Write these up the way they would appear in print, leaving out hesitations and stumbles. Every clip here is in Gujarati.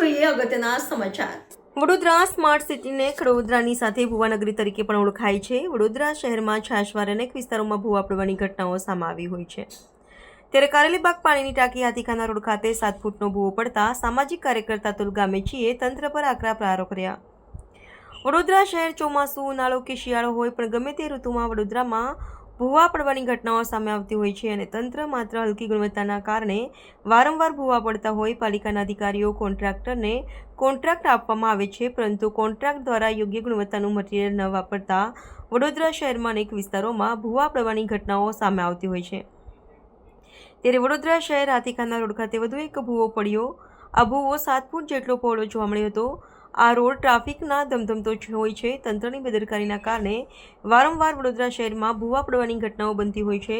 જોઈએ અગત્યના સમાચાર। વડોદરા સ્માર્ટ સિટીને વડોદરાની સાથે ભુવાનગરી તરીકે પણ ઓળખાય છે। વડોદરા શહેરમાં છાશવાર અનેક વિસ્તારોમાં ભૂવા પડવાની ઘટનાઓ સામે આવી હોય છે। ત્યારે કારેલીબાગ પાણીની ટાંકી હાથીખાના રોડ ખાતે 7 ફૂટનો ભૂવો પડતા સામાજિક કાર્યકર્તા અતુલ ગામેચીએ તંત્ર પર આકરા પ્રહારો કર્યા। વડોદરા શહેર ચોમાસું, ઉનાળો કે શિયાળો હોય પણ ગમે તે ઋતુમાં વડોદરામાં ભૂવા પડવાની ઘટનાઓ સામે આવતી હોય છે અને તંત્ર માત્ર હલકી ગુણવત્તાના કારણે વારંવાર ભૂવા પડતા હોય પાલિકાના અધિકારીઓ કોન્ટ્રાક્ટરને કોન્ટ્રાક્ટ આપવામાં આવે છે, પરંતુ કોન્ટ્રાક્ટ દ્વારા યોગ્ય ગુણવત્તાનું મટીરીયલ ન વાપરતા વડોદરા શહેરમાં અનેક વિસ્તારોમાં ભૂવા પડવાની ઘટનાઓ સામે આવતી હોય છે। ત્યારે વડોદરા શહેર હાથીખાના રોડ ખાતે વધુ એક ભૂવો પડ્યો। આ ભૂવો 7 ફૂટ જેટલો પહોળો જોવા મળ્યો હતો। આ રોડ ટ્રાફિકના ધમધમતો હોય છે। તંત્રની બેદરકારીના કારણે વારંવાર વડોદરા શહેરમાં ભૂવા પડવાની ઘટનાઓ બનતી હોય છે।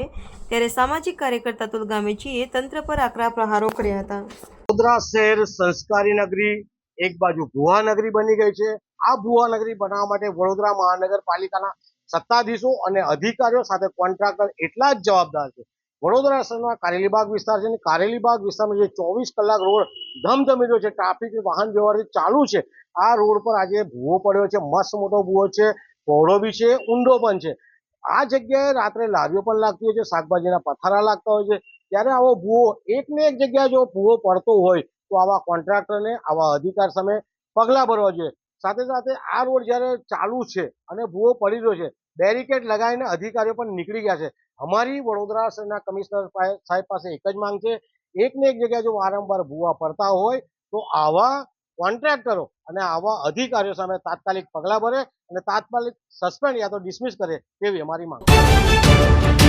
ત્યારે સામાજિક કાર્યકર્તા અતુલ ગામેચીએ તંત્ર પર આકરા પ્રહારો કર્યા હતા। વડોદરા શહેર સંસ્કારી નગરી એક બાજુ ભુવા નગરી બની ગઈ છે। આ ભુવા નગરી બનાવવા માટે વડોદરા મહાનગરપાલિકાના સત્તાધીશો અને અધિકારીઓ સાથે કોન્ટ્રાક્ટર એટલા જ જવાબદાર છે। વડોદરા શહેરના કારેલીબાગ વિસ્તાર છે, કારેલીબાગ વિસ્તારમાં જે 24 કલાક રોડ ધમધમી રહ્યો છે, ટ્રાફિક વાહન વ્યવહાર ચાલુ છે, આ રોડ પર આજે ભૂવો પડ્યો છે। મસ્ત મોટો ભૂવો છે, પહોળો બી છે, ઊંડો પણ છે। આ જગ્યાએ રાત્રે લારીઓ પણ લાગતી હોય છે, શાકભાજીના પથારા લાગતા હોય છે। ત્યારે આવો ભૂવો એક ને એક જગ્યાએ જો ભૂવો પડતો હોય તો આવા કોન્ટ્રાક્ટરને, આવા અધિકાર સામે પગલાં ભરવા જોઈએ। સાથે સાથે આ રોડ જ્યારે ચાલુ છે અને ભૂવો પડી રહ્યો છે, બેરિકેડ લગાવીને અધિકારીઓ પણ નીકળી ગયા છે। અમારી વડોદરા શહેરના કમિશનર સાહેબ પાસે એક જ માંગ છે, એક ને એક જગ્યાએ જો વારંવાર ભૂવા પડતા હોય તો આવા કોન્ટ્રાક્ટરો અને આવા અધિકારીઓ સામે તાત્કાલિક પગલાં ભરે અને તાત્કાલિક સસ્પેન્ડ યા તો ડિસમિસ કરે તેવી અમારી માંગ છે।